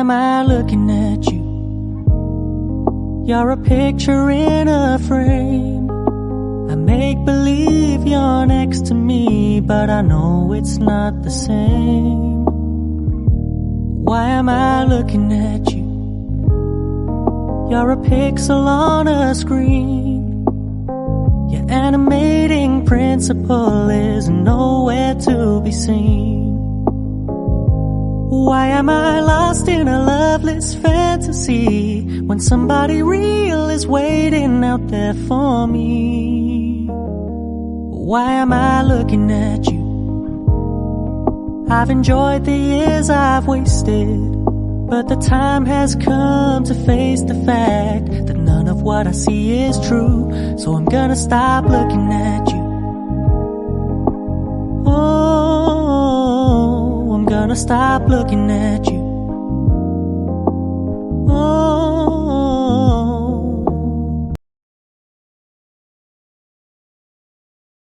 am I looking at you? You're a picture in a frame. I make believe you're next to me, but I know it's not the same. Why am I looking at you? You're a pixel on a screen. Your animating principle is nowhere to be seen. Why am I lost in a loveless fantasy when somebody real is waiting out there for me? Why am I looking at you? I've enjoyed the years I've wasted, but the time has come to face the fact that none of what I see is true. So I'm gonna stop looking at you. Oh, I'm gonna stop looking at you.